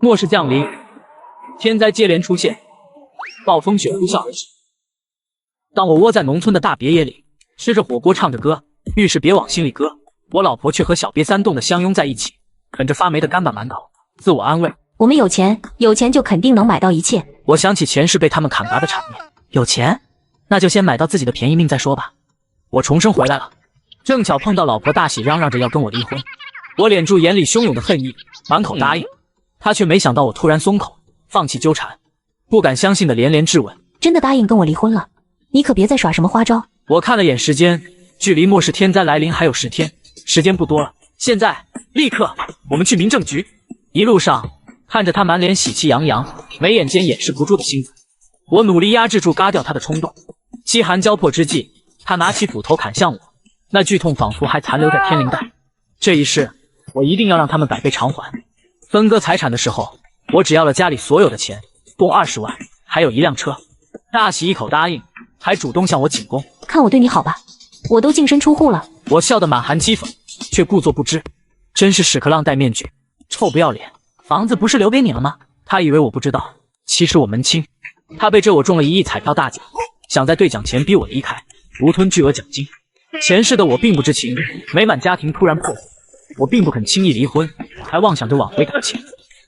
末世降临，天灾接连出现，暴风雪呼啸而至。当我窝在农村的大别野里，吃着火锅，唱着歌，遇事别往心里搁，我老婆却和小瘪三冻得相拥在一起，啃着发霉的干巴馒头，自我安慰：我们有钱，有钱就肯定能买到一切。我想起前世被他们砍伐的场面，有钱，那就先买到自己的便宜命再说吧。我重生回来了，正巧碰到老婆大喜嚷嚷着要跟我离婚，我敛住眼里汹涌的恨意，满口答应。她却没想到我突然松口，放弃纠缠，不敢相信的连连质问：真的答应跟我离婚了？你可别再耍什么花招。我看了眼时间，距离末世天灾来临还有10天，时间不多了。现在，立刻，我们去民政局。一路上看着他满脸喜气洋洋，眉眼间掩饰不住的兴奋，我努力压制住嘎掉他的冲动。饥寒交迫之际，他拿起斧头砍向我，那剧痛仿佛还残留在天灵盖。这一世，我一定要让他们百倍偿还。分割财产的时候，我只要了家里所有的钱，共20万，还有1辆车。大喜一口答应，还主动向我请功。看我对你好吧，我都净身出户了。我笑得满含讥讽，却故作不知，真是屎壳郎戴面具，臭不要脸。房子不是留给你了吗？他以为我不知道，其实我门清。他背着我中了1亿彩票大奖，想在兑奖前逼我离开，独吞巨额奖金。前世的我并不知情，美满家庭突然破碎，我并不肯轻易离婚，还妄想着挽回感情。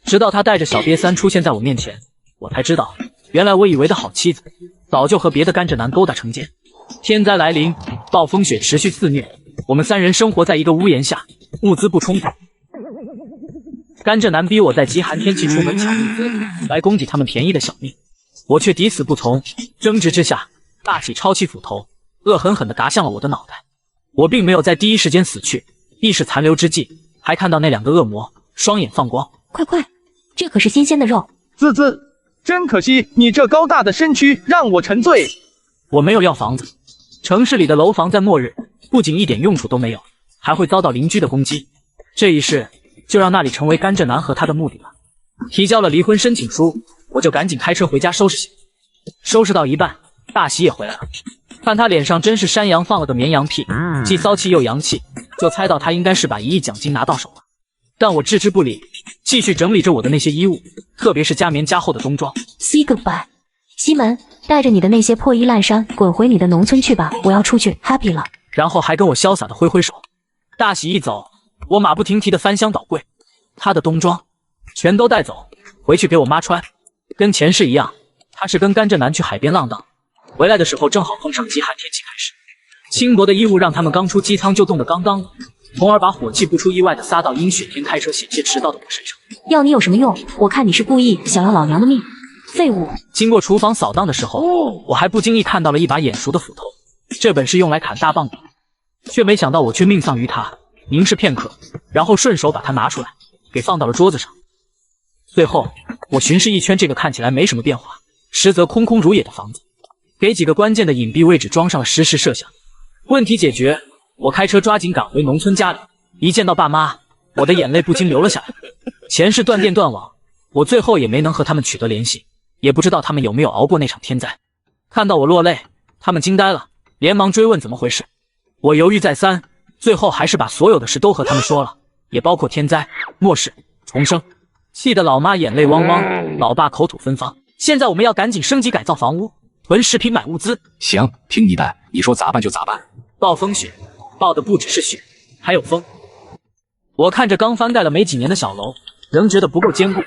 直到他带着小瘪三出现在我面前，我才知道，原来我以为的好妻子，早就和别的甘蔗男勾搭成奸。天灾来临，暴风雪持续肆虐，我们3人生活在一个屋檐下，物资不充足。甘蔗男逼我在极寒天气出门抢物资，来供给他们便宜的小命，我却抵死不从。争执之下，大喜抄起斧头，恶狠狠地砸向了我的脑袋。我并没有在第一时间死去，意识残留之际，还看到那2个恶魔双眼放光。快，这可是新鲜的肉。滋滋，真可惜，你这高大的身躯让我沉醉。我没有要房子，城市里的楼房在末日不仅一点用处都没有，还会遭到邻居的攻击。这一世就让那里成为甘蔗男和他的墓地吧。提交了离婚申请书，我就赶紧开车回家收拾行李。收拾到一半，大喜也回来了，看他脸上真是山羊放了个绵羊屁，既骚气又洋气，就猜到他应该是把1亿奖金拿到手了。但我置之不理，继续整理着我的那些衣物，特别是加棉加厚的冬装。 Say goodbye， 西门，带着你的那些破衣烂衫滚回你的农村去吧，我要出去 happy 了。然后还跟我潇洒的挥挥手。大喜一走，我马不停蹄的翻箱倒柜，他的冬装全都带走，回去给我妈穿。跟前世一样，他是跟甘蔗男去海边浪荡，回来的时候正好碰上极寒天气开始，轻薄的衣物让他们刚出机舱就冻得刚刚的，从而把火气不出意外的撒到阴雪天开车险些迟到的我身上。要你有什么用？我看你是故意想要老娘的命，废物！经过厨房扫荡的时候，我还不经意看到了一把眼熟的斧头，这本是用来砍大棒的，却没想到我却命丧于它。凝视片刻，然后顺手把它拿出来，给放到了桌子上。最后，我巡视一圈这个看起来没什么变化，实则空空如也的房子，给几个关键的隐蔽位置装上了实时摄像。问题解决，我开车抓紧赶回农村家里。一见到爸妈，我的眼泪不禁流了下来。前世断电断网，我最后也没能和他们取得联系，也不知道他们有没有熬过那场天灾。看到我落泪，他们惊呆了，连忙追问怎么回事。我犹豫再三，最后还是把所有的事都和他们说了，也包括天灾、末世、重生。气得老妈眼泪汪汪，老爸口吐芬芳。现在我们要赶紧升级改造房屋，囤食品买物资。行，听你的，你说咋办就咋办。暴风雪，暴的不只是雪，还有风。我看着刚翻盖了没几年的小楼，仍觉得不够坚固。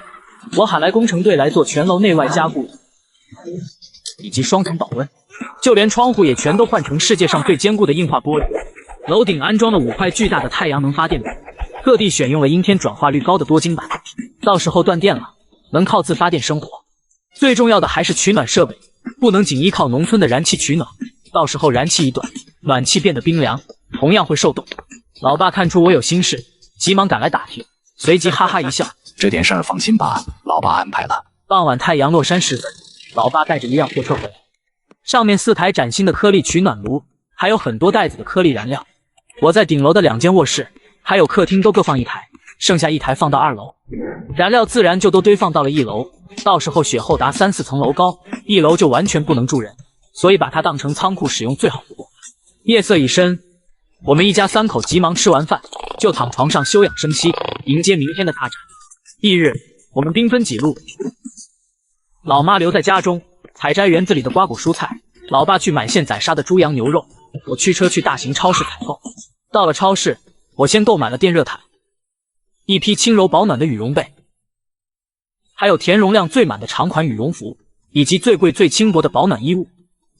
我喊来工程队来做全楼内外加固以及双层保温，就连窗户也全都换成世界上最坚固的硬化玻璃。楼顶安装了5块巨大的太阳能发电板，特地选用了阴天转化率高的多晶板，到时候断电了能靠自发电生活。最重要的还是取暖设备，不能仅依靠农村的燃气取暖，到时候燃气一断，暖气变得冰凉，同样会受冻。老爸看出我有心事，急忙赶来打听，随即哈哈一笑，这点事儿放心吧，老爸安排了。傍晚太阳落山时分，老爸带着一辆货车回来，上面4台崭新的颗粒取暖炉，还有很多袋子的颗粒燃料。我在顶楼的2间卧室还有客厅都各放1台，剩下1台放到2楼，燃料自然就都堆放到了1楼。到时候雪厚达3、4层楼高，1楼就完全不能住人，所以把它当成仓库使用最好不过。夜色已深，我们一家3口急忙吃完饭，就躺床上休养生息，迎接明天的大战。翌日，我们兵分几路，老妈留在家中采摘园子里的瓜果蔬菜，老爸去买现宰杀的猪羊牛肉，我驱车去大型超市采购。到了超市，我先购买了电热毯，一批轻柔保暖的羽绒被，还有填容量最满的长款羽绒服，以及最贵最轻薄的保暖衣物。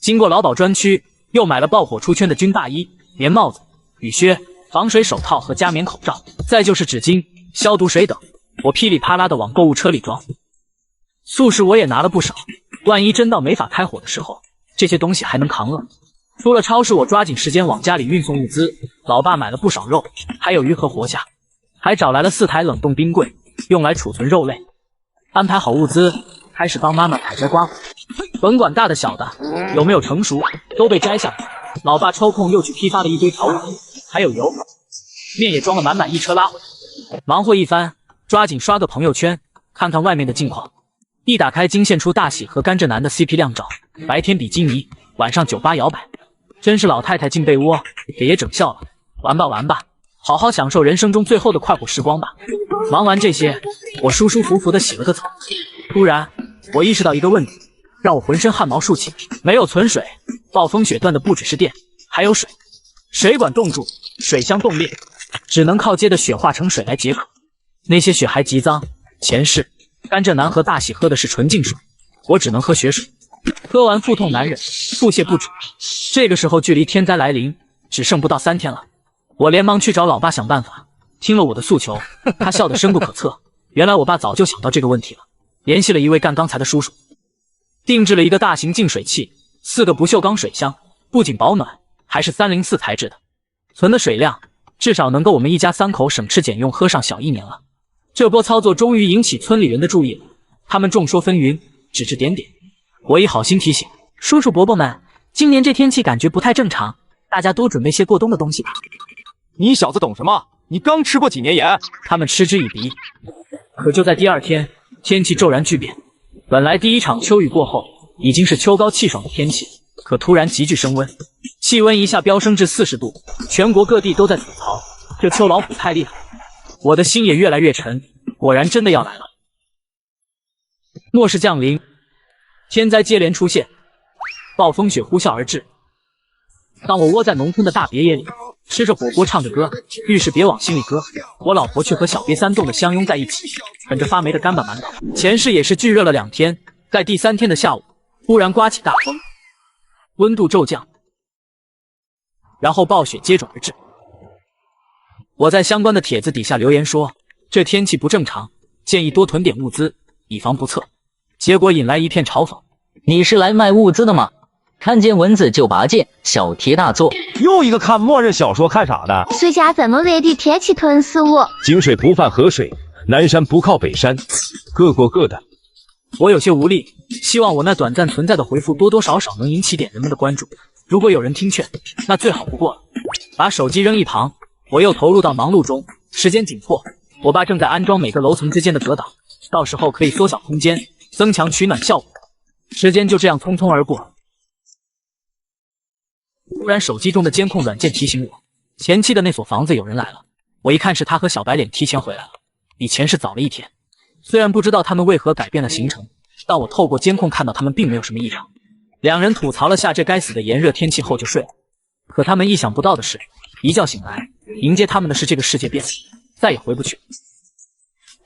经过劳保专区，又买了爆火出圈的军大衣、棉帽子、雨靴、防水手套和加棉口罩，再就是纸巾、消毒水等。我噼里啪啦的往购物车里装。素食我也拿了不少，万一真到没法开火的时候，这些东西还能扛饿。出了超市，我抓紧时间往家里运送物资。老爸买了不少肉，还有鱼和活虾，还找来了4台冷冻冰柜，用来储存肉类。安排好物资，开始帮妈妈采摘瓜果，甭管大的小的有没有成熟，都被摘下来。老爸抽空又去批发了一堆调味品，还有油，面也装了满满一车拉回来。忙活一番，抓紧刷个朋友圈，看看外面的近况。一打开惊现出大喜和甘蔗男的 CP 靓照，白天比基尼，晚上酒吧摇摆，真是老太太进被窝给爷整笑了。玩吧玩吧，好好享受人生中最后的快活时光吧。忙完这些，我舒舒服服的洗了个澡。突然我意识到一个问题，让我浑身汗毛竖起。没有存水，暴风雪断的不只是电，还有水。水管冻住，水箱冻裂，只能靠接的雪化成水来解渴。那些雪还极脏。前世甘蔗男和大喜喝的是纯净水，我只能喝雪水。喝完腹痛难忍，腹泻不止。这个时候距离天灾来临只剩不到3天了。我连忙去找老爸想办法。听了我的诉求，他笑得深不可测。原来我爸早就想到这个问题了，联系了一位干钢材的叔叔，定制了一个大型净水器，4个不锈钢水箱，不仅保暖，还是304材质的，存的水量至少能够我们一家3口省吃俭用喝上小1年了。这波操作终于引起村里人的注意了，他们众说纷纭，指指点点。我以好心提醒，叔叔伯伯们，今年这天气感觉不太正常，大家多准备些过冬的东西吧。你小子懂什么？你刚吃过几年盐？他们嗤之以鼻。可就在第2天，天气骤然巨变。本来第一场秋雨过后，已经是秋高气爽的天气，可突然急剧升温，气温一下飙升至40度，全国各地都在吐槽这秋老虎太厉害。我的心也越来越沉，果然真的要来了。末世降临，天灾接连出现，暴风雪呼啸而至。当我窝在农村的大别野里，吃着火锅唱着歌，遇事别往心里搁，我老婆却和小瘪三冻得相拥在一起，啃着发霉的干巴馒头。前世也是巨热了2天，在第3天的下午，忽然刮起大风，温度骤降，然后暴雪接踵而至。我在相关的帖子底下留言说，这天气不正常，建议多囤点物资，以防不测。结果引来一片嘲讽。你是来卖物资的吗？看见蚊子就拔剑，小题大做。又一个看末日小说看啥的？暑假这么热的天气囤食物。井水不犯河水，南山不靠北山，各过各的。我有些无力，希望我那短暂存在的回复多多少少能引起点人们的关注。如果有人听劝，那最好不过了。把手机扔一旁，我又投入到忙碌中。时间紧迫，我爸正在安装每个楼层之间的隔挡，到时候可以缩小空间，增强取暖效果。时间就这样匆匆而过。突然手机中的监控软件提醒我，前期的那所房子有人来了。我一看是他和小白脸提前回来了，比前世早了1天。虽然不知道他们为何改变了行程，但我透过监控看到他们并没有什么异常。2人吐槽了下这该死的炎热天气后就睡了。可他们意想不到的是，一觉醒来，迎接他们的是这个世界变了，再也回不去。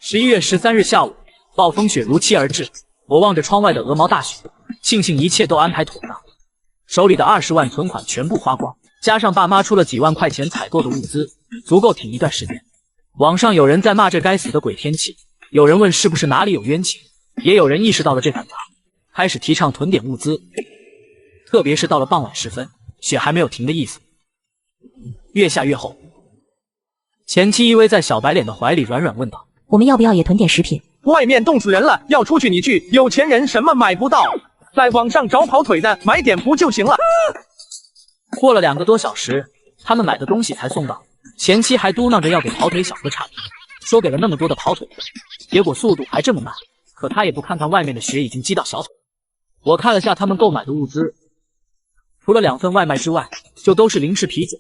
11月13日下午，暴风雪如期而至。我望着窗外的鹅毛大雪，庆幸一切都安排妥当。手里的20万存款全部花光，加上爸妈出了几万块钱采购的物资，足够挺一段时间。网上有人在骂这该死的鬼天气，有人问是不是哪里有冤情，也有人意识到了这反常，开始提倡囤点物资。特别是到了傍晚时分，雪还没有停的意思，越下越厚。前妻依偎在小白脸的怀里，软软问道：“我们要不要也囤点食品？”外面冻死人了，要出去你去，有钱人什么买不到，在网上找跑腿的买点不就行了。过了2个多小时，他们买的东西才送到。前妻还嘟囔着要给跑腿小哥差评，说给了那么多的跑腿，结果速度还这么慢。可他也不看看外面的雪已经积到小腿。我看了下他们购买的物资，除了2份外卖之外，就都是零食啤酒。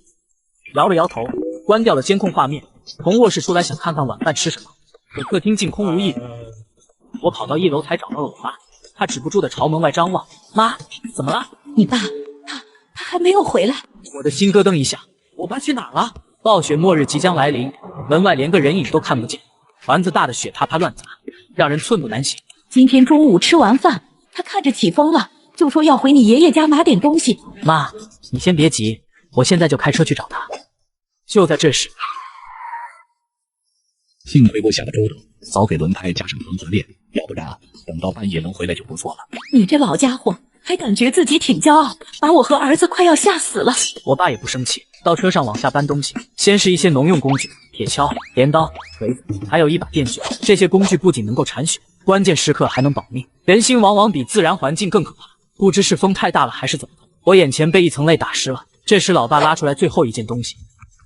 摇了摇头，关掉了监控画面，从卧室出来想看看晚饭吃什么，可客厅竟空无一人。我跑到1楼才找到了我爸，他止不住的朝门外张望。妈，怎么了？你爸，他还没有回来。我的心咯噔一下，我爸去哪儿了？暴雪末日即将来临，门外连个人影都看不见，团子大的雪啪啪乱砸，让人寸步难行。今天中午吃完饭，他看着起风了，就说要回你爷爷家拿点东西。妈，你先别急，我现在就开车去找他。就在这时，幸亏我想得周到，早给轮胎加上防滑链，要不然等到半夜能回来就不错了。你这老家伙还感觉自己挺骄傲，把我和儿子快要吓死了。我爸也不生气，到车上往下搬东西，先是一些农用工具，铁锹、镰刀、锤子，还有一把电锯。这些工具不仅能够铲雪，关键时刻还能保命。人心往往比自然环境更可怕，不知是风太大了还是怎么的，我眼前被一层泪打湿了。这时老爸拉出来最后一件东西，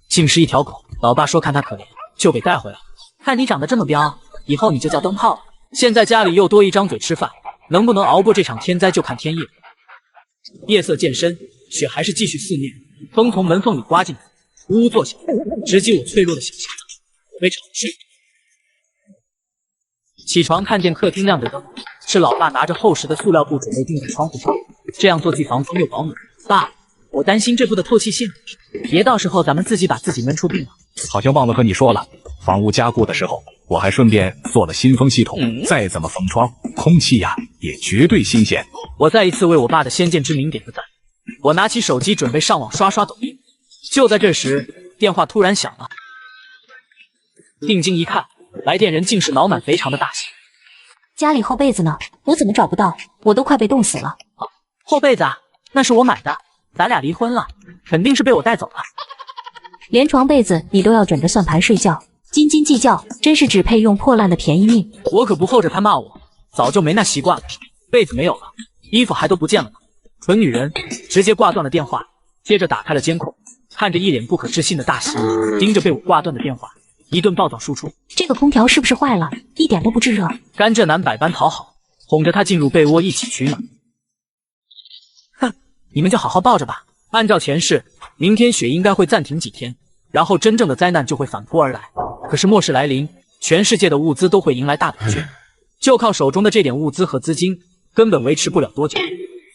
竟是一条狗。老爸说看他可怜，就给带回来了。看你长得这么彪，以后你就叫灯泡了。现在家里又多一张嘴吃饭，能不能熬过这场天灾就看天意了。夜色渐深，雪还是继续肆虐，风从门缝里刮进来，呜呜作响，直击我脆弱的小心脏。我被吵睡。起床看见客厅亮着灯，是老爸拿着厚实的塑料布准备钉在窗户上，这样做既防风又保暖。爸，我担心这布的透气性，别到时候咱们自己把自己闷出病了。好像忘了和你说了，房屋加固的时候，我还顺便做了新风系统，再怎么封窗，空气呀也绝对新鲜。我再一次为我爸的先见之明点个赞。我拿起手机准备上网刷抖音，就在这时，电话突然响了。定睛一看，来电人竟是脑满肥肠的大喜。家里厚被子呢？我怎么找不到？我都快被冻死了。厚被子啊，那是我买的，咱俩离婚了，肯定是被我带走了。连床被子你都要枕着算盘睡觉，斤斤计较，真是只配用破烂的便宜命。我可不候着他骂我，早就没那习惯了。被子没有了，衣服还都不见了呢。蠢女人，直接挂断了电话，接着打开了监控，看着一脸不可置信的大喜，盯着被我挂断的电话，一顿暴躁输出。这个空调是不是坏了？一点都不炙热。甘蔗男百般讨好，哄着他进入被窝一起取暖。哼，你们就好好抱着吧。按照前世，明天雪应该会暂停几天，然后真正的灾难就会反扑而来。可是末世来临，全世界的物资都会迎来大短缺，就靠手中的这点物资和资金，根本维持不了多久。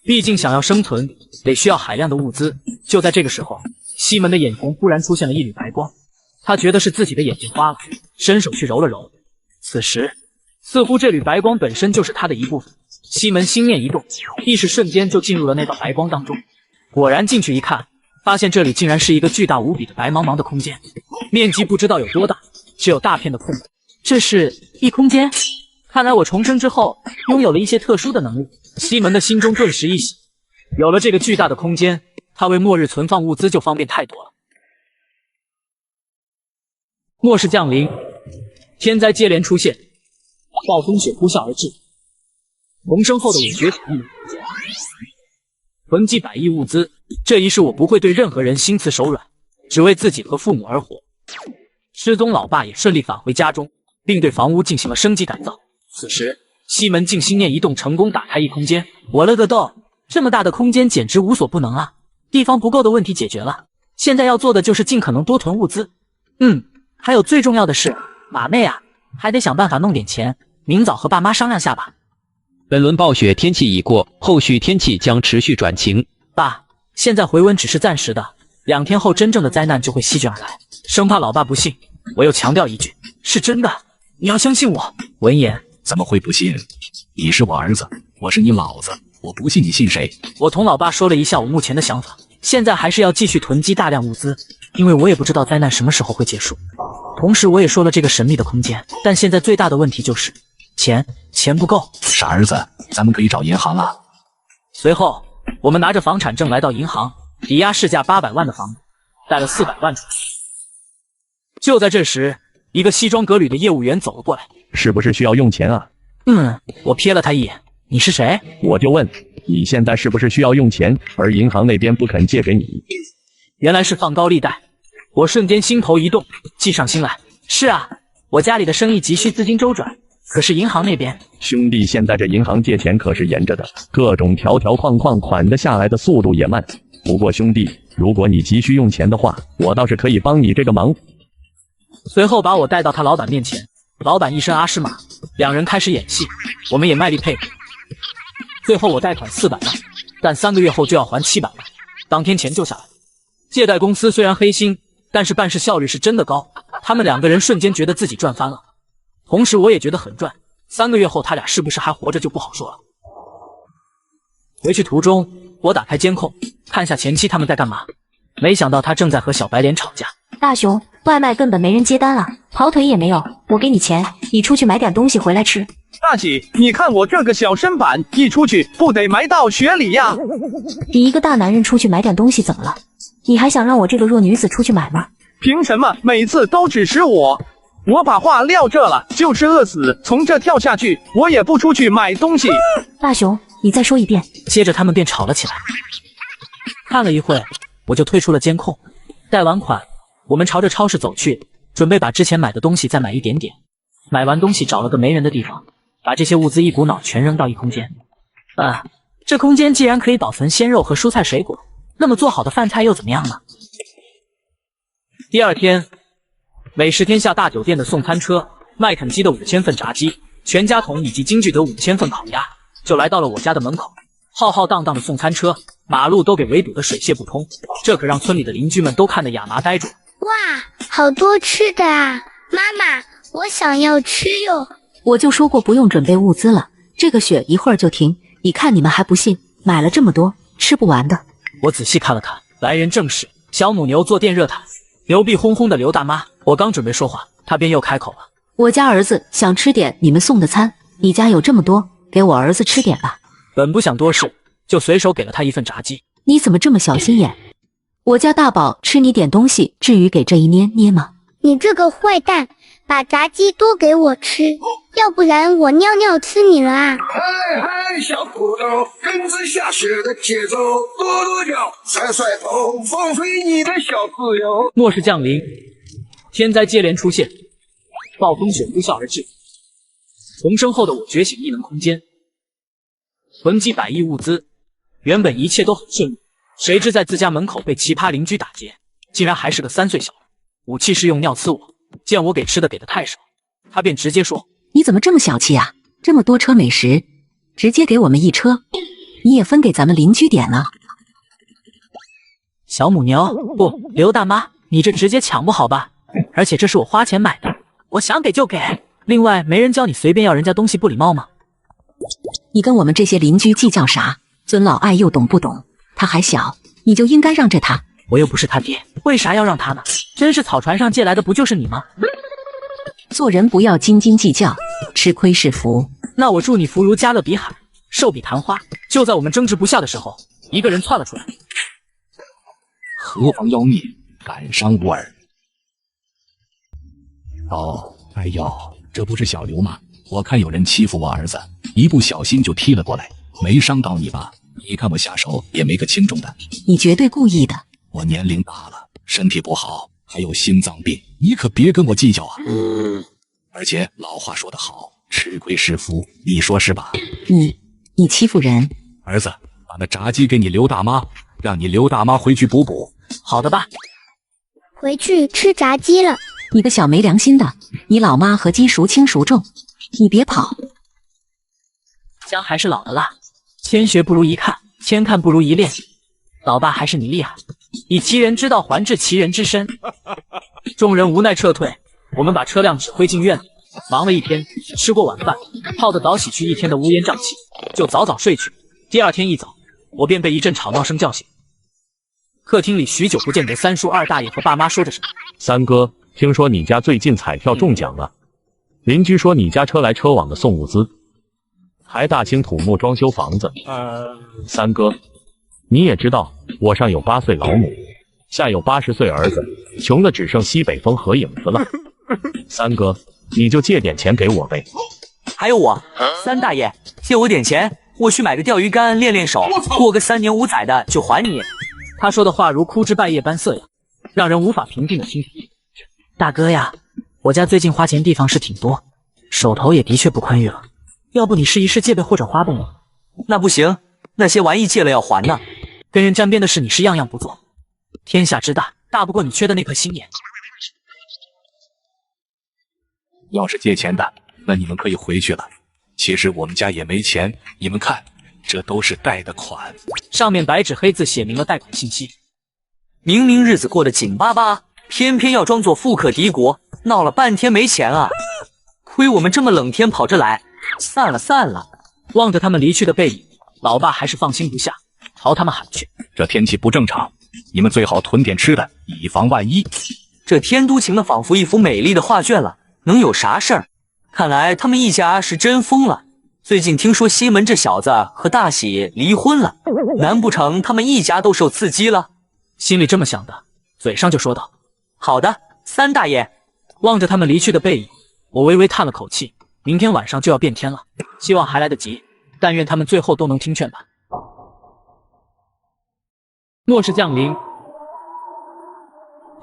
毕竟想要生存，得需要海量的物资。就在这个时候，西门的眼前忽然出现了一缕白光，他觉得是自己的眼睛花了，伸手去揉了揉。此时，似乎这缕白光本身就是他的一部分。西门心念一动，意识瞬间就进入了那道白光当中。果然进去一看，发现这里竟然是一个巨大无比的白茫茫的空间，面积不知道有多大，只有大片的空白。这是异空间，看来我重生之后拥有了一些特殊的能力。西门的心中顿时一喜，有了这个巨大的空间，他为末日存放物资就方便太多了。末世降临，天灾接连出现，暴风雪呼啸而至。重生后的我觉醒一囤积100亿物资，这一世我不会对任何人心慈手软，只为自己和父母而活。失踪老爸也顺利返回家中，并对房屋进行了升级改造。此时，西门竟心念一动，成功打开异空间。我了个豆，这么大的空间简直无所不能啊！地方不够的问题解决了，现在要做的就是尽可能多囤物资。还有最重要的是，马妹啊，还得想办法弄点钱，明早和爸妈商量下吧。本轮暴雪天气已过，后续天气将持续转晴。爸，现在回温只是暂时的，2天后真正的灾难就会席卷而来，生怕老爸不信。我又强调一句，是真的，你要相信我。闻言，怎么会不信？你是我儿子，我是你老子，我不信你信谁？我同老爸说了一下我目前的想法，现在还是要继续囤积大量物资，因为我也不知道灾难什么时候会结束。同时我也说了这个神秘的空间，但现在最大的问题就是钱不够。傻儿子，咱们可以找银行啊。随后我们拿着房产证来到银行，抵押市价800万的房子，贷了400万出来。就在这时，一个西装革履的业务员走了过来。是不是需要用钱啊？我瞥了他一眼，你是谁？我就问你现在是不是需要用钱，而银行那边不肯借给你？原来是放高利贷，我瞬间心头一动，计上心来。是啊，我家里的生意急需资金周转，可是银行那边……兄弟，现在这银行借钱可是严着的，各种条条框框款得下来的速度也慢。不过兄弟，如果你急需用钱的话，我倒是可以帮你这个忙。随后把我带到他老板面前，老板一身阿诗玛，两人开始演戏，我们也卖力配合。最后我贷款400万，但3个月后就要还700万，当天钱就下来了。借贷公司虽然黑心，但是办事效率是真的高。他们2个人瞬间觉得自己赚翻了，同时我也觉得很赚。3个月后他俩是不是还活着就不好说了。回去途中，我打开监控，看下前妻他们在干嘛。没想到他正在和小白脸吵架。大熊，外卖根本没人接单了，跑腿也没有，我给你钱，你出去买点东西回来吃。大喜，你看我这个小身板，一出去不得埋到雪里呀？你一个大男人出去买点东西怎么了？你还想让我这个弱女子出去买吗？凭什么每次都指使我？我把话撂这了，就是饿死从这跳下去，我也不出去买东西。大熊，你再说一遍。接着他们便吵了起来。看了一会，我就退出了监控。贷完款，我们朝着超市走去，准备把之前买的东西再买一点点。买完东西找了个没人的地方，把这些物资一股脑全扔到一空间。这空间既然可以保存鲜肉和蔬菜水果，那么做好的饭菜又怎么样呢？第二天，美食天下大酒店的送餐车，麦肯基的5000份炸鸡，全家桶以及金聚德5000份烤鸭，就来到了我家的门口。浩浩荡荡的送餐车，马路都给围堵得水泄不通，这可让村里的邻居们都看得亚麻呆住。哇，好多吃的啊！妈妈，我想要吃哟。我就说过不用准备物资了，这个雪一会儿就停，你看你们还不信，买了这么多，吃不完的。我仔细看了看，来人正是小母牛坐电热毯，牛逼哄哄的刘大妈。我刚准备说话，她便又开口了：我家儿子想吃点你们送的餐，你家有这么多，给我儿子吃点吧。本不想多事，就随手给了他一份炸鸡。你怎么这么小心眼？我家大宝吃你点东西，至于给这一捏捏吗？你这个坏蛋，把炸鸡多给我吃，要不然我尿尿吃你了啊！嗨嗨，小土豆，跟着下雪的节奏，跺跺脚，甩甩头，放飞你的小自由。末世降临，天灾接连出现，暴风雪呼啸而至。重生后的我觉醒异能空间，囤积100亿物资，原本一切都很顺利，谁知在自家门口被奇葩邻居打劫，竟然还是个3岁小孩，武器是用尿呲我，见我给吃的给的太少，他便直接说：你怎么这么小气啊？这么多车美食，直接给我们1车，你也分给咱们邻居点呢。小母牛，不，刘大妈，你这直接抢不好吧？而且这是我花钱买的，我想给就给。另外，没人教你随便要人家东西不礼貌吗？你跟我们这些邻居计较啥？尊老爱幼懂不懂？他还小，你就应该让着他。我又不是他爹，为啥要让他呢？真是草船上借来的不就是你吗？做人不要斤斤计较，吃亏是福。那我祝你福如加勒比海，寿比昙花。就在我们争执不下的时候，一个人窜了出来。何妨妖孽，敢伤无耳。哦，哎呦，这不是小刘吗？我看有人欺负我儿子，一不小心就踢了过来，没伤到你吧？你看我下手也没个轻重的。你绝对故意的。我年龄大了，身体不好，还有心脏病，你可别跟我计较啊。而且老话说得好，吃亏是福，你说是吧？你欺负人。儿子，把那炸鸡给你刘大妈，让你刘大妈回去补补。好的吧？回去吃炸鸡了。你个小没良心的，你老妈和鸡孰轻孰重？你别跑。姜还是老的辣，千学不如一看，千看不如一练。老爸还是你厉害，以其人之道还治其人之身。众人无奈撤退，我们把车辆指挥进院里。忙了一天，吃过晚饭，泡得早，洗去一天的乌烟瘴气，就早早睡去。第二天一早，我便被一阵吵闹声叫醒。客厅里许久不见得三叔二大爷和爸妈说着什么。三哥，听说你家最近彩票中奖了，邻居说你家车来车往的送物资，还大兴土木装修房子。三哥，你也知道我上有8岁老母，下有80岁儿子，穷的只剩西北风和影子了。三哥，你就借点钱给我呗。还有我，三大爷，借我点钱，我去买个钓鱼竿练练手，过个3年5载的就还你。他说的话如枯枝败叶般涩哑，让人无法平静的倾听。大哥呀，我家最近花钱地方是挺多，手头也的确不宽裕了，要不你试一试借呗或者花呗呢？那不行，那些玩意借了要还呢。跟人沾边的事你是样样不做，天下之大，大不过你缺的那颗心眼。要是借钱的，那你们可以回去了。其实我们家也没钱，你们看，这都是贷的款。上面白纸黑字写明了贷款信息。明明日子过得紧巴巴，偏偏要装作富可敌国，闹了半天没钱啊！亏我们这么冷天跑这来，散了散了。望着他们离去的背影，老爸还是放心不下，朝他们喊去：这天气不正常，你们最好囤点吃的，以防万一。这天都晴的仿佛一幅美丽的画卷了，能有啥事儿？看来他们一家是真疯了。最近听说西门这小子和大喜离婚了，难不成他们一家都受刺激了？心里这么想的，嘴上就说道：好的，三大爷。望着他们离去的背影，我微微叹了口气。明天晚上就要变天了，希望还来得及，但愿他们最后都能听劝吧。末世降临，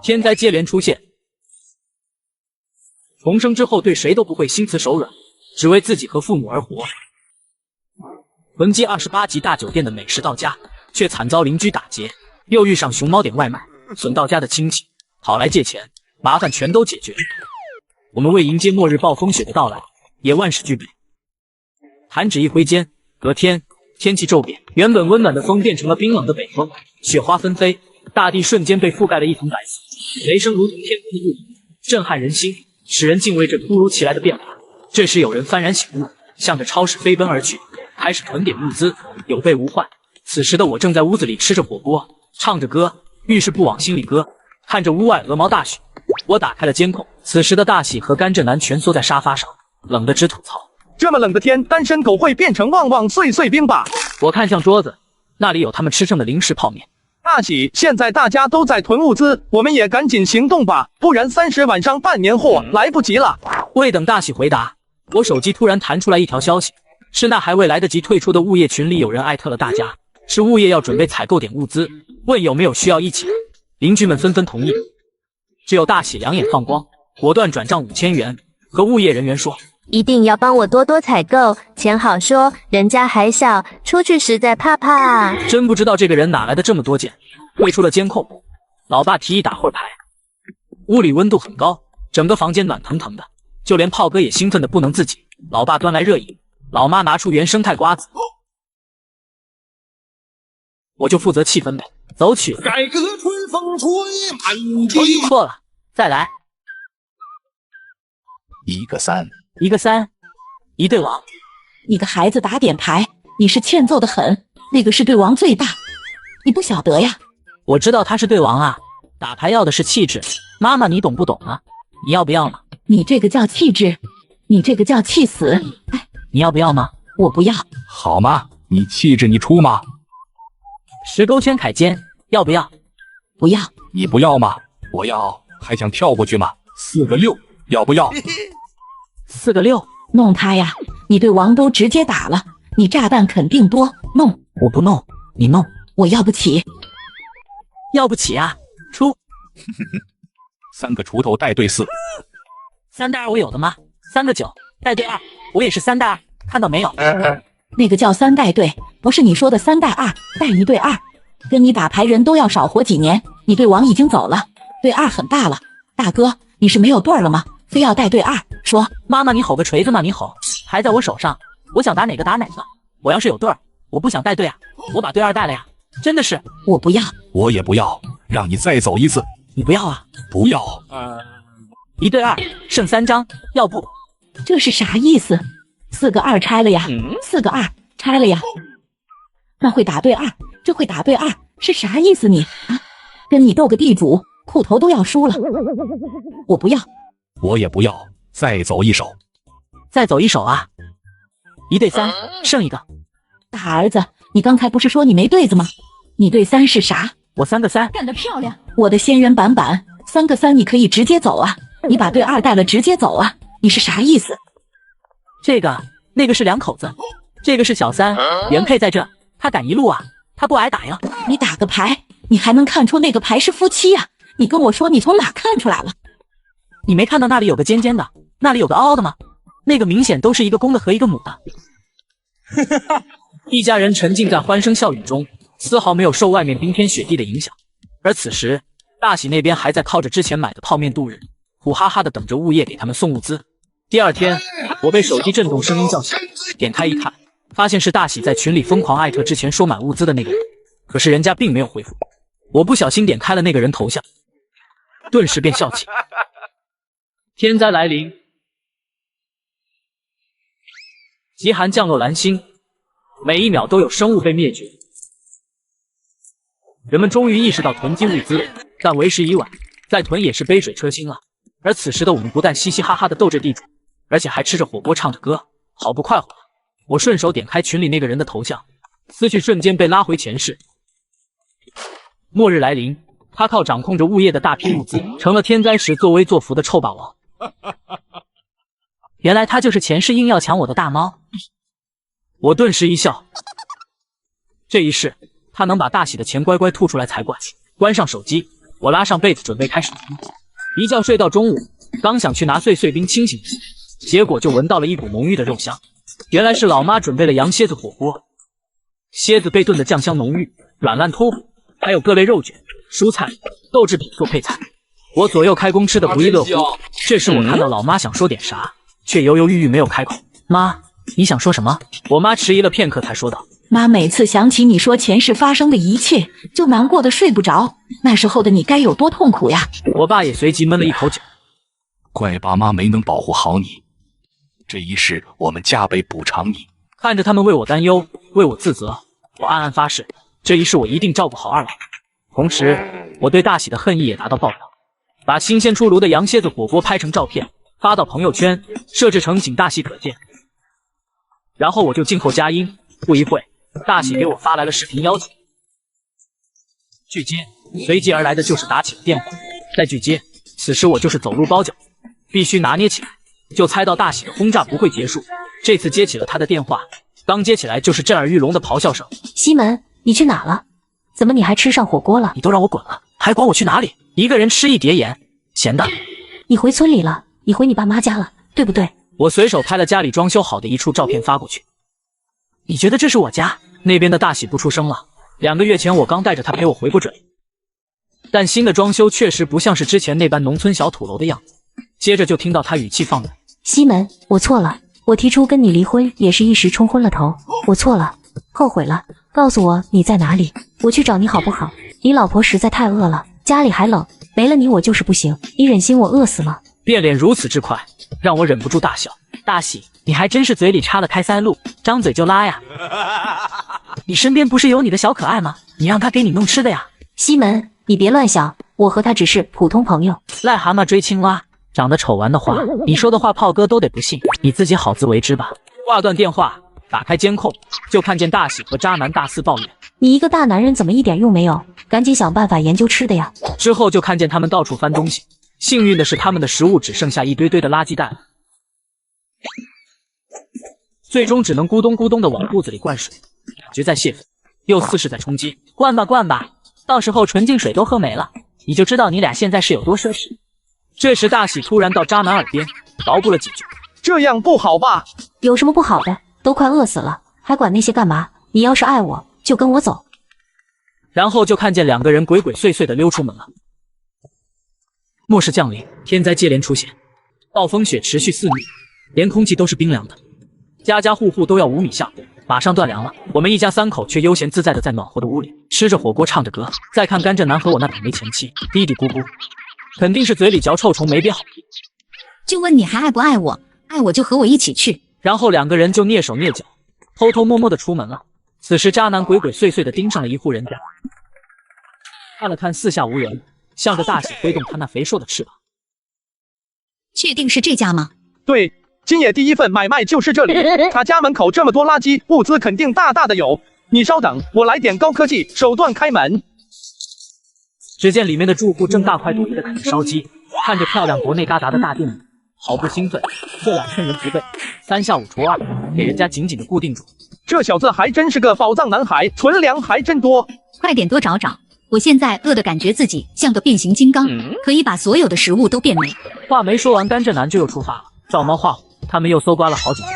天灾接连出现。重生之后，对谁都不会心慈手软，只为自己和父母而活。魂姬28级大酒店的美食到家，却惨遭邻居打劫，又遇上熊猫点外卖，损到家的亲戚跑来借钱，麻烦全都解决。我们为迎接末日暴风雪的到来，也万事俱备。弹指一挥间，隔天天气骤变，原本温暖的风变成了冰冷的北风，雪花纷飞，大地瞬间被覆盖了一层白色，雷声如同天空的雾影，震撼人心，使人敬畏这突如其来的变化。这时有人幡然醒悟，向着超市飞奔而去，开始囤点物资，有备无患。此时的我正在屋子里吃着火锅，唱着歌，遇事不往心里搁，看着屋外鹅毛大雪。我打开了监控，此时的大喜和甘蔗男蜷缩在沙发上，冷得直吐槽。这么冷的天，单身狗会变成旺旺碎碎冰吧？我看向桌子，那里有他们吃剩的零食泡面。大喜，现在大家都在囤物资，我们也赶紧行动吧，不然30晚上办年货来不及了。未等大喜回答，我手机突然弹出来一条消息，是那还未来得及退出的物业群里有人艾特了大家，是物业要准备采购点物资，问有没有需要一起。邻居们纷纷同意，只有大喜两眼放光，果断转账5000元，和物业人员说一定要帮我多多采购，钱好说，人家还小，出去实在怕怕。真不知道这个人哪来的这么多件。退出了监控，老爸提议打会儿牌。屋里温度很高，整个房间暖腾腾的，就连炮哥也兴奋的不能自己。老爸端来热饮，老妈拿出原生态瓜子，我就负责气氛呗。走曲，改革春风吹满地。错了，再来。一个3，一个3，一对王。你个孩子打点牌，你是欠揍的很。那个是对王最大，你不晓得呀？我知道他是对王啊，打牌要的是气质。妈妈，你懂不懂啊？你要不要嘛？你这个叫气质，你这个叫气死。哎，你要不要吗？我不要。好吗？你气质你出吗？石沟圈凯肩，要不要？不要。你不要吗？我要。还想跳过去吗？4个6，要不要？4个6，弄他呀！你对王都直接打了，你炸弹肯定多，弄。我不弄，你弄。我要不起。要不起啊，出。3个锄头带对4。3带2我有的吗？3个9带对2，我也是3带2，看到没有？那个叫3带对，不是你说的3带2，带1对2。跟你打牌人都要少活几年，你对王已经走了，对2很大了。大哥，你是没有对了吗？非要带对2，说妈妈你吼个锤子嘛，你吼，牌在我手上，我想打哪个打哪个。我要是有对儿，我不想带对啊，我把对2带了呀。真的是，我不要。我也不要，让你再走一次。你不要啊？不要。1对2，剩3张，要不？这是啥意思？4个2拆了呀？4个2拆了呀？那会打对2，这会打对2，是啥意思你啊？跟你斗个地主，裤头都要输了。我不要。我也不要，再走一手。再走一手啊？1对3，剩一个。大儿子，你刚才不是说你没对子吗？你对3是啥？我3个3。干得漂亮！我的仙人板板，3个3你可以直接走啊，你把对2带了直接走啊，你是啥意思？这个那个是2口子，这个是小3，原配在这，他赶一路啊，他不挨打呀。你打个牌，你还能看出那个牌是夫妻啊？你跟我说你从哪看出来了？你没看到那里有个尖尖的，那里有个凹凹的吗？那个明显都是一个公的和一个母的。一家人沉浸在欢声笑语中，丝毫没有受外面冰天雪地的影响。而此时，大喜那边还在靠着之前买的泡面度日，苦哈哈的等着物业给他们送物资。第二天，我被手机震动声音叫醒，点开一看，发现是大喜在群里疯狂艾特之前收买物资的那个人，可是人家并没有回复。我不小心点开了那个人头像，顿时便笑起。天灾来临，极寒降落蓝星，每一秒都有生物被灭绝。人们终于意识到囤积物资，但为时已晚，再囤也是杯水车薪了。而此时的我们不但嘻嘻哈哈的斗着地主，而且还吃着火锅唱着歌，好不快活。我顺手点开群里那个人的头像，思绪瞬间被拉回前世。末日来临，他靠掌控着物业的大批物资，成了天灾时作威作福的臭霸王。原来他就是前世硬要抢我的大猫。我顿时一笑，这一世他能把大喜的钱乖乖吐出来才怪。关上手机，我拉上被子准备开始一觉睡到中午，刚想去拿碎碎冰清醒一下，结果就闻到了一股浓郁的肉香。原来是老妈准备了羊蝎子火锅，蝎子被炖的酱香浓郁，软烂脱骨，还有各类肉卷、蔬菜、豆制品做配菜。我左右开弓吃的不亦乐乎。这时我看到老妈想说点啥，却犹犹豫豫没有开口。妈，你想说什么？我妈迟疑了片刻才说道。妈每次想起你说前世发生的一切，就难过的睡不着。那时候的你该有多痛苦呀！我爸也随即闷了一口酒。怪爸妈没能保护好你，这一世我们加倍补偿你。看着他们为我担忧，为我自责，我暗暗发誓，这一世我一定照顾好二老。同时，我对大喜的恨意也达到爆表，把新鲜出炉的羊蝎子火锅拍成照片，发到朋友圈，设置成仅大喜可见。然后我就静候佳音。不一会，大喜给我发来了视频邀请。拒接，随即而来的就是打起了电话。再拒接，此时我就是走路包饺子，必须拿捏起来。就猜到大喜的轰炸不会结束，这次接起了他的电话，刚接起来就是震耳欲聋的咆哮声。西门，你去哪了？怎么你还吃上火锅了？你都让我滚了，还管我去哪里？一个人吃一碟盐，咸的。你回村里了，你回你爸妈家了，对不对？我随手拍了家里装修好的一处照片发过去。你觉得这是我家？那边的大喜不出声了。2个月前我刚带着他陪我回过这里，但新的装修确实不像是之前那般农村小土楼的样子。接着就听到他语气放软：西门，我错了，我提出跟你离婚也是一时冲昏了头，我错了，后悔了。告诉我你在哪里，我去找你好不好？你老婆实在太饿了，家里还冷，没了你我就是不行，你忍心我饿死吗？变脸如此之快，让我忍不住大笑。大喜，你还真是嘴里插了开塞露，张嘴就拉呀！你身边不是有你的小可爱吗？你让他给你弄吃的呀！西门，你别乱想，我和他只是普通朋友。癞蛤蟆追青蛙，长得丑玩的话，你说的话炮哥都得不信，你自己好自为之吧。挂断电话，打开监控，就看见大喜和渣男大肆抱怨：你一个大男人怎么一点用没有？赶紧想办法研究吃的呀！之后就看见他们到处翻东西，幸运的是他们的食物只剩下一堆堆的垃圾袋，最终只能咕咚咕咚的往肚子里灌水，感觉在泄愤，又似是在充饥。灌吧灌吧，到时候纯净水都喝没了，你就知道你俩现在是有多奢侈。这时大喜突然到渣男耳边捣鼓了几句：这样不好吧？有什么不好的？都快饿死了，还管那些干嘛？你要是爱我，就跟我走。然后就看见2个人鬼鬼祟祟的溜出门了。末世降临，天灾接连出现，暴风雪持续肆虐，连空气都是冰凉的，家家户户都要5米下锅，马上断粮了。我们一家3口却悠闲自在的在暖和的屋里吃着火锅，唱着歌。再看甘蔗男和我那倒霉前妻，嘀嘀咕咕，肯定是嘴里嚼臭虫没憋好。就问你还爱不爱我？爱我就和我一起去。然后2个人就蹑手蹑脚，偷偷摸摸的出门了。此时渣男鬼鬼祟祟的盯上了一户人家，看了看四下无人，向着大喜挥动他那肥硕的翅膀。确定是这家吗？对，今夜第一份买卖就是这里。他家门口这么多垃圾，物资肯定大大的有。你稍等，我来点高科技手段开门。只见里面的住户正大快朵颐的啃着烧鸡，看着漂亮国内旮沓的大店里，毫不兴奋。这俩趁人不备，3下5除2，给人家紧紧的固定住。这小子还真是个宝藏男孩，存粮还真多。快点多找找，我现在饿得感觉自己像个变形金刚，可以把所有的食物都变没。话没说完，甘蔗男就又出发了，照猫画虎，他们又搜刮了好几天。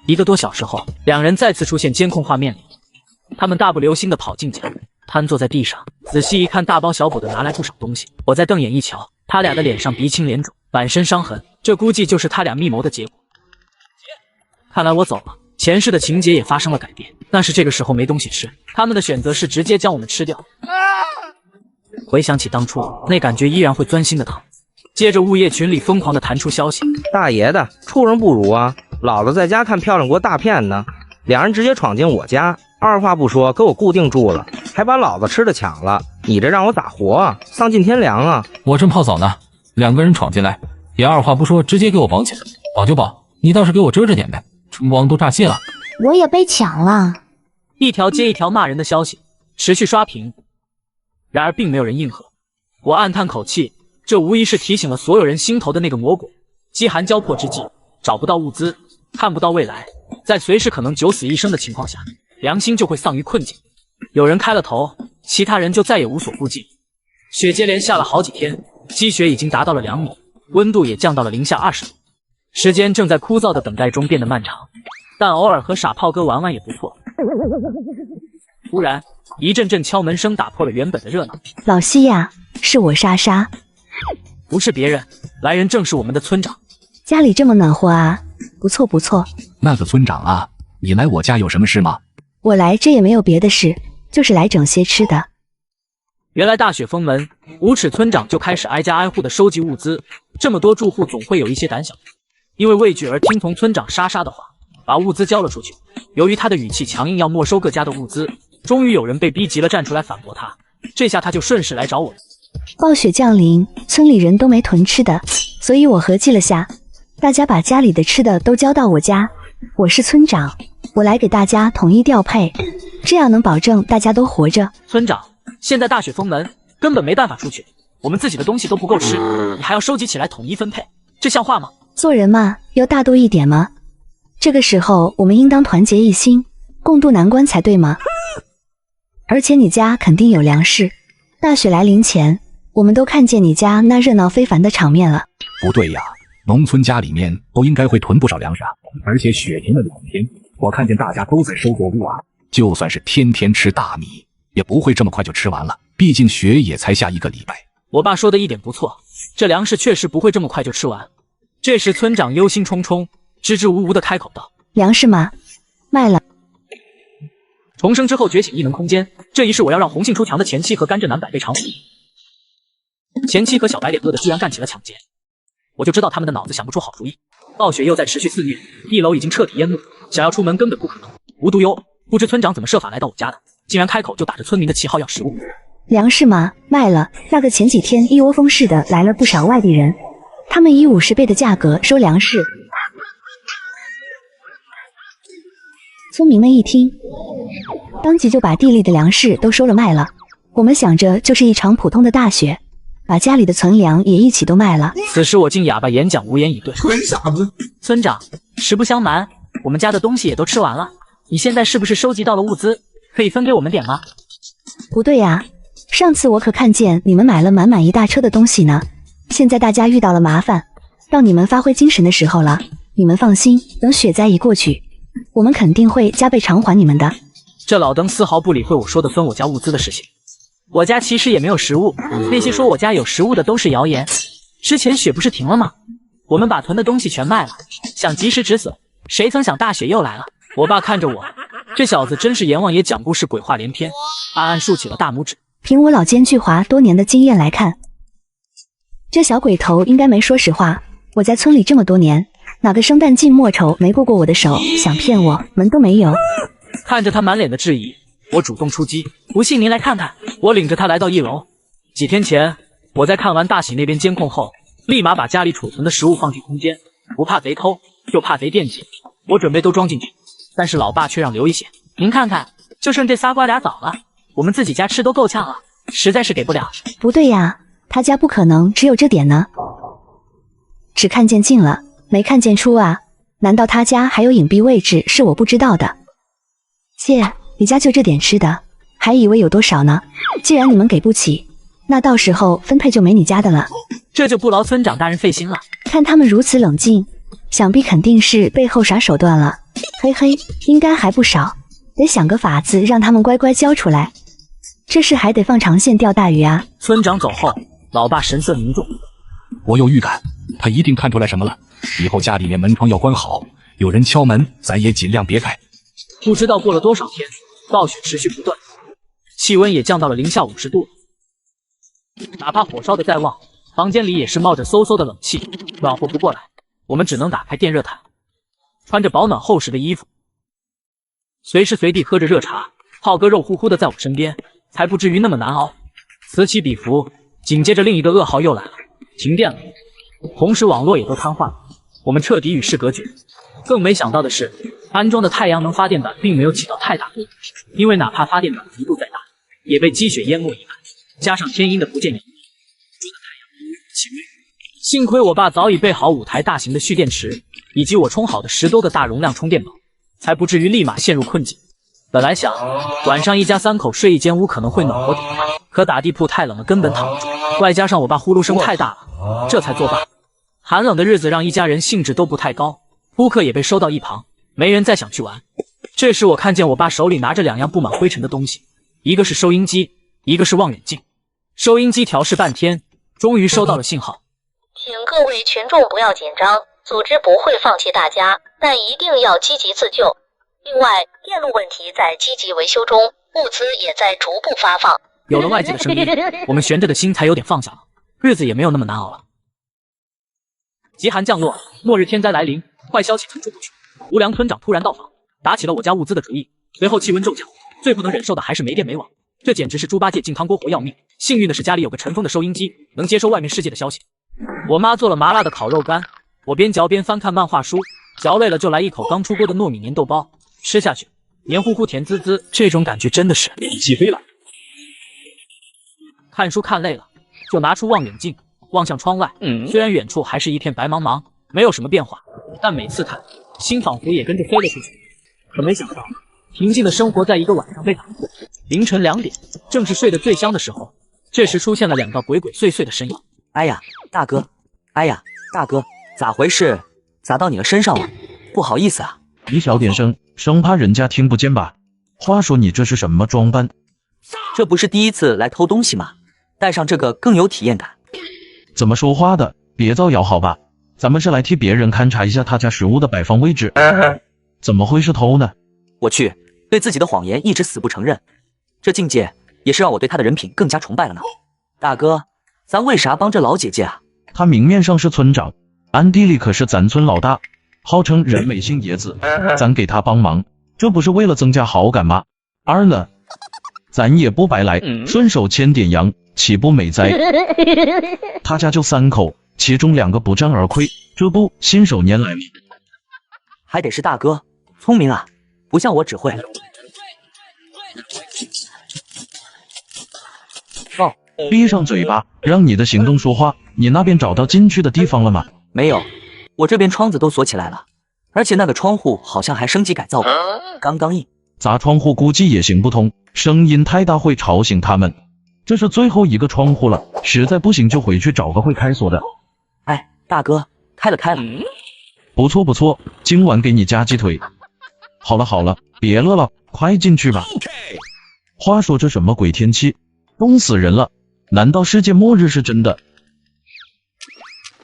1个多小时后，2人再次出现监控画面里，他们大步流星的跑进家，瘫坐在地上，仔细一看，大包小补的拿来不少东西。我再瞪眼一瞧，他俩的脸上鼻青脸肿，满身伤痕，这估计就是他俩密谋的结果。看来我走了，前世的情节也发生了改变。但是这个时候没东西吃，他们的选择是直接将我们吃掉。回想起当初，那感觉依然会钻心的疼。接着物业群里疯狂的弹出消息：大爷的，畜生不如啊！老子在家看漂亮国大片呢，两人直接闯进我家，二话不说给我固定住了，还把老子吃的抢了。你这让我咋活啊？丧尽天良啊！我正泡澡呢，两个人闯进来，也二话不说直接给我绑起来。绑就绑，你倒是给我遮着点呗，春光都炸泄了。我也被抢了。一条接一条骂人的消息持续刷屏，然而并没有人应和。我暗叹口气，这无疑是提醒了所有人心头的那个魔鬼。饥寒交迫之际，找不到物资，看不到未来，在随时可能九死一生的情况下，良心就会丧于困境。有人开了头，其他人就再也无所顾忌。雪接连下了好几天，积雪已经达到了2米，温度也降到了零下20度。时间正在枯燥的等待中变得漫长，但偶尔和傻炮哥玩玩也不错。突然，一阵阵敲门声打破了原本的热闹。老西呀，是我莎莎。不是别人，来人正是我们的村长。家里这么暖和啊，不错不错。那个村长啊，你来我家有什么事吗？我来这也没有别的事，就是来整些吃的。原来大雪封门，无耻村长就开始挨家挨户的收集物资。这么多住户总会有一些胆小，因为畏惧而听从村长莎莎的话，把物资交了出去。由于他的语气强硬，要没收各家的物资，终于有人被逼急了，站出来反驳他。这下他就顺势来找我了。暴雪降临，村里人都没囤吃的，所以我合计了下，大家把家里的吃的都交到我家。我是村长，我来给大家统一调配，这样能保证大家都活着。村长，现在大雪封门，根本没办法出去，我们自己的东西都不够吃，你还要收集起来统一分配，这像话吗？做人嘛，要大度一点嘛。这个时候我们应当团结一心，共度难关才对吗？而且你家肯定有粮食，大雪来临前，我们都看见你家那热闹非凡的场面了。不对呀，农村家里面都应该会囤不少粮食啊，而且雪停了2天，我看见大家都在收作物啊。就算是天天吃大米，也不会这么快就吃完了，毕竟雪也才下1个礼拜。我爸说的一点不错，这粮食确实不会这么快就吃完。这时村长忧心忡忡，支支吾吾的开口道：粮食嘛，卖了。重生之后觉醒异能空间，这一世我要让红杏出墙的前妻和甘蔗男百倍偿还。前妻和小白脸饿得居然干起了抢劫，我就知道他们的脑子想不出好主意。暴雪又在持续肆虐，1楼已经彻底淹没，想要出门根本不可能。无独有偶，不知村长怎么设法来到我家的，竟然开口就打着村民的旗号要食物。粮食嘛，卖了。那个前几天一窝蜂似的来了不少外地人，他们以50倍的价格收粮食。村民们一听，当即就把地里的粮食都收了卖了。我们想着就是一场普通的大雪，把家里的存粮也一起都卖了。此时我竟哑巴演讲，无言以对。纯傻子！村长，实不相瞒，我们家的东西也都吃完了，你现在是不是收集到了物资，可以分给我们点吗？不对呀，上次我可看见你们买了满满一大车的东西呢。现在大家遇到了麻烦，到你们发挥精神的时候了。你们放心，等雪灾一过去，我们肯定会加倍偿还你们的。这老登丝毫不理会我说的分我家物资的事情。我家其实也没有食物，那些说我家有食物的都是谣言。之前雪不是停了吗？我们把囤的东西全卖了，想及时止损，谁曾想大雪又来了。我爸看着我，这小子真是阎王爷讲故事，鬼话连篇，暗暗竖起了大拇指。凭我老奸巨猾多年的经验来看，这小鬼头应该没说实话。我在村里这么多年，哪个生旦净末丑没过过我的手？想骗我，门都没有。看着他满脸的质疑，我主动出击。不信您来看看。我领着他来到1楼。几天前，我在看完大喜那边监控后，立马把家里储存的食物放进空间，不怕贼偷，就怕贼惦记。我准备都装进去，但是老爸却让留一些。您看看，就剩这仨瓜俩枣了，我们自己家吃都够呛了，实在是给不了。不对呀，他家不可能只有这点呢。只看见进了，没看见出啊？难道他家还有隐蔽位置是我不知道的？姐，你家就这点吃的，还以为有多少呢？既然你们给不起，那到时候分配就没你家的了。这就不劳村长大人费心了。看他们如此冷静，想必肯定是背后耍手段了。嘿嘿，应该还不少，得想个法子让他们乖乖交出来。这事还得放长线钓大鱼啊！村长走后，老爸神色凝重。我有预感，他一定看出来什么了。以后家里面门窗要关好，有人敲门，咱也尽量别开。不知道过了多少天，暴雪持续不断，气温也降到了零下50度。哪怕火烧的再旺，房间里也是冒着嗖嗖的冷气，暖和不过来。我们只能打开电热毯，穿着保暖厚实的衣服，随时随地喝着热茶。浩哥肉乎乎的在我身边，才不至于那么难熬。此起彼伏，紧接着另一个噩耗又来了，停电了，同时网络也都瘫痪了，我们彻底与世隔绝。更没想到的是，安装的太阳能发电板并没有起到太大作用，因为哪怕发电板幅度再大，也被积雪淹没一半，加上天阴的不见阳光，遮的太阳微乎其微。幸亏我爸早已备好5台大型的蓄电池，以及我充好的10多个大容量充电宝，才不至于立马陷入困境。本来想晚上一家3口睡一间屋可能会暖和点，可打地铺太冷了，根本躺不住，外加上我爸呼噜声太大了，这才作罢。寒冷的日子让一家人兴致都不太高，扑克也被收到一旁，没人再想去玩。这时我看见我爸手里拿着2样布满灰尘的东西，一个是收音机，一个是望远镜。收音机调试半天，终于收到了信号。请各位群众不要紧张，组织不会放弃大家，但一定要积极自救。另外，电路问题在积极维修中，物资也在逐步发放。有了外界的声音，我们悬着的心才有点放下了，日子也没有那么难熬了。极寒降落，末日天灾来临，坏消息层出不穷。无良村长突然到访，打起了我家物资的主意。随后气温骤降，最不能忍受的还是没电没网，这简直是猪八戒进汤锅活要命。幸运的是家里有个尘封的收音机，能接收外面世界的消息。我妈做了麻辣的烤肉干，我边嚼边翻看漫画书，嚼累了就来一口刚出锅的糯米粘豆包，吃下去黏糊糊甜滋滋，这种感觉真的是起飞了。看书看累了，就拿出望远镜望向窗外，虽然远处还是一片白茫茫，没有什么变化，但每次看，心仿佛也跟着飞了出去。可没想到，平静的生活在一个晚上被打破。凌晨2点，正是睡得最香的时候，这时出现了2道鬼鬼祟祟的身影。哎呀，大哥！哎呀，大哥，咋回事？砸到你的身上了？不好意思啊。你小点声，生怕人家听不见吧。话说你这是什么装扮？这不是第一次来偷东西吗？带上这个更有体验感。怎么说话的？别造谣好吧？咱们是来替别人勘察一下他家食物的摆放位置。怎么会是偷呢？我去，对自己的谎言一直死不承认，这境界也是让我对他的人品更加崇拜了呢。大哥，咱为啥帮这老姐姐啊？他明面上是村长，暗地里可是咱村老大，号称人美姓爷子，咱给他帮忙，这不是为了增加好感吗？二呢，咱也不白来，顺手牵点羊，岂不美哉？他家就3口，其中2个不战而溃，这不信手拈来吗？还得是大哥聪明啊，不像我只会。哦，闭上嘴巴，让你的行动说话。你那边找到进去的地方了吗？没有，我这边窗子都锁起来了，而且那个窗户好像还升级改造过，刚刚硬。砸窗户估计也行不通，声音太大会吵醒他们。这是最后一个窗户了，实在不行就回去找个会开锁的。哎，大哥，开了。不错不错，今晚给你加鸡腿。好了好了，别乐了，快进去吧。话说这什么鬼天气，冻死人了，难道世界末日是真的？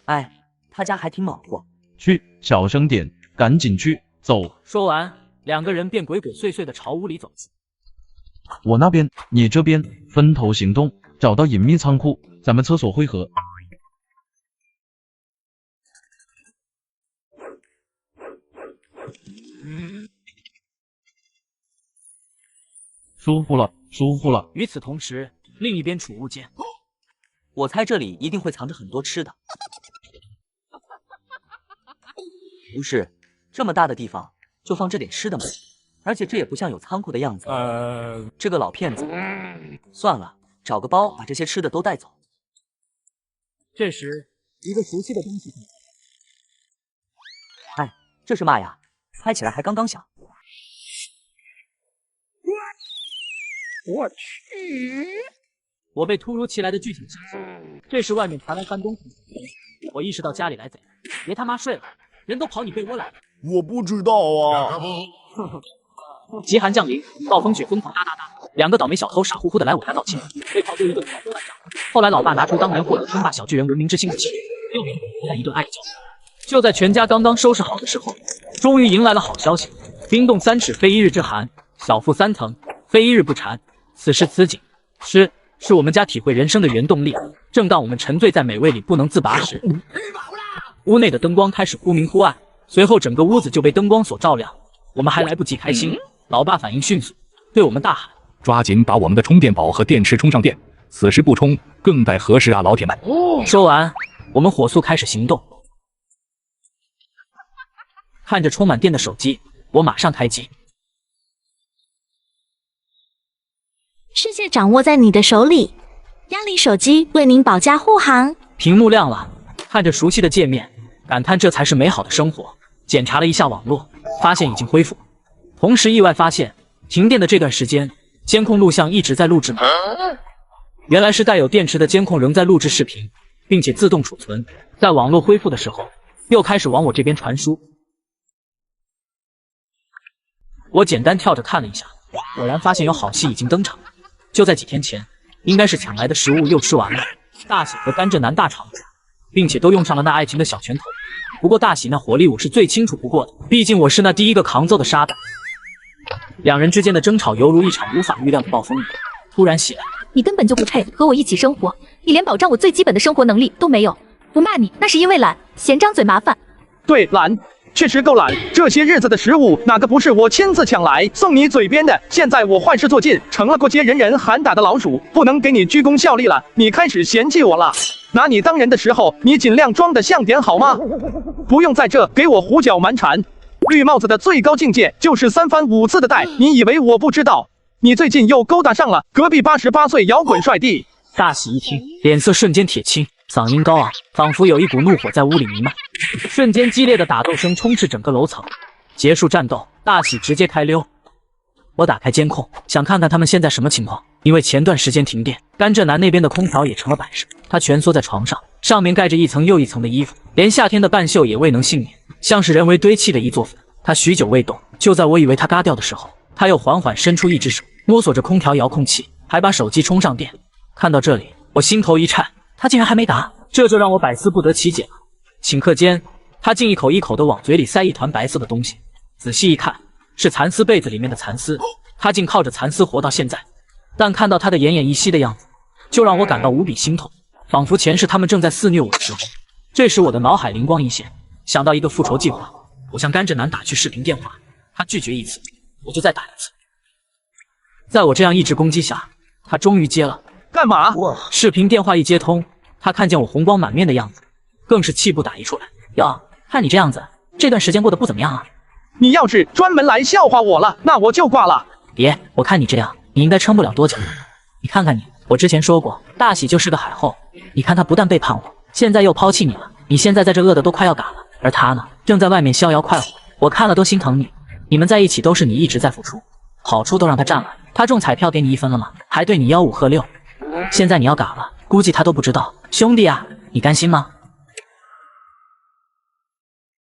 哎，他家还挺暖和。去，小声点，赶紧去，走。说完，2个人便鬼鬼祟祟地朝屋里走。我那边，你这边，分头行动，找到隐秘仓库，咱们厕所汇合。舒服了，舒服了。与此同时，另一边储物间，我猜这里一定会藏着很多吃的。不是，这么大的地方就放这点吃的吗？而且这也不像有仓库的样子。这个老骗子。算了，找个包把这些吃的都带走。这时，一个熟悉的东西。哎，这是嘛呀？拍起来还刚刚响。我去！我被突如其来的剧情吓醒。这时外面传来翻东西的声音，我意识到家里来贼了，别他妈睡了，人都跑你被窝来了。我不知道啊。极寒降临，暴风雪疯狂哒哒哒，2个倒霉小偷傻乎乎的来我家盗窃，被炮丢一顿，老头乱炸。后来老爸拿出当年获得称霸小巨人文明之星的气，又给我来一顿爱教。就在全家刚刚收拾好的时候，终于迎来了好消息：冰冻3尺，非一日之寒；小腹3层，非一日不馋。此时此景，是我们家体会人生的原动力。正当我们沉醉在美味里不能自拔时，屋内的灯光开始忽明忽暗，随后整个屋子就被灯光所照亮。我们还来不及开心，老爸反应迅速，对我们大喊：“抓紧把我们的充电宝和电池充上电！此时不充，更待何时啊，老铁们！”说完，我们火速开始行动。看着充满电的手机，我马上开机。世界掌握在你的手里，压力手机为您保驾护航。屏幕亮了，看着熟悉的界面，感叹这才是美好的生活。检查了一下网络，发现已经恢复。同时意外发现，停电的这段时间，监控录像一直在录制吗？原来是带有电池的监控仍在录制视频，并且自动储存，在网络恢复的时候，又开始往我这边传输。我简单跳着看了一下，果然发现有好戏已经登场。就在几天前，应该是抢来的食物又吃完了，大喜和甘蔗男大吵架，并且都用上了那爱情的小拳头。不过大喜那火力我是最清楚不过的，毕竟我是那第一个扛揍的沙袋。两人之间的争吵犹如一场无法预料的暴风雨，突然袭来。你根本就不配和我一起生活，你连保障我最基本的生活能力都没有。不骂你那是因为懒，嫌张嘴麻烦。对，懒。确实够懒，这些日子的食物哪个不是我亲自抢来送你嘴边的？现在我坏事做尽，成了过街人人喊打的老鼠，不能给你鞠躬效力了。你开始嫌弃我了？拿你当人的时候，你尽量装得像点好吗？不用在这给我胡搅蛮缠。绿帽子的最高境界就是3番5次的带，你以为我不知道？你最近又勾搭上了隔壁88岁摇滚帅弟。大喜一听，脸色瞬间铁青，嗓音高昂，仿佛有一股怒火在屋里弥漫。瞬间激烈的打斗声充斥整个楼层。结束战斗，大喜直接开溜。我打开监控，想看看他们现在什么情况。因为前段时间停电，甘蔗男那边的空调也成了摆设。他蜷缩在床上，上面盖着一层又一层的衣服，连夏天的半袖也未能幸免，像是人为堆砌的一座坟。他许久未动，就在我以为他嘎掉的时候，他又缓缓伸出一只手，摸索着空调遥控器，还把手机充上电。看到这里，我心头一颤，他竟然还没答，这就让我百思不得其解了。顷刻间，他竟一口一口地往嘴里塞一团白色的东西，仔细一看，是蚕丝被子里面的蚕丝。他竟靠着蚕丝活到现在，但看到他的奄奄一息的样子，就让我感到无比心痛，仿佛前世他们正在肆虐我的时候。这时我的脑海灵光一现，想到一个复仇计划，我向甘蔗男打去视频电话，他拒绝一次，我就再打一次。在我这样一直攻击下，他终于接了。干嘛？视频电话一接通，他看见我红光满面的样子，更是气不打一处来。哟，看你这样子，这段时间过得不怎么样啊。你要是专门来笑话我了，那我就挂了。别，我看你这样，你应该撑不了多久。你看看你，我之前说过，大喜就是个海后。你看他不但背叛我，现在又抛弃你了。你现在在这饿的都快要嘎了，而他呢，正在外面逍遥快活。我看了都心疼你。你们在一起都是你一直在付出，好处都让他占了。他中彩票给你1分了吗？还对你吆五喝六。现在你要嘎了，估计他都不知道。兄弟啊，你甘心吗？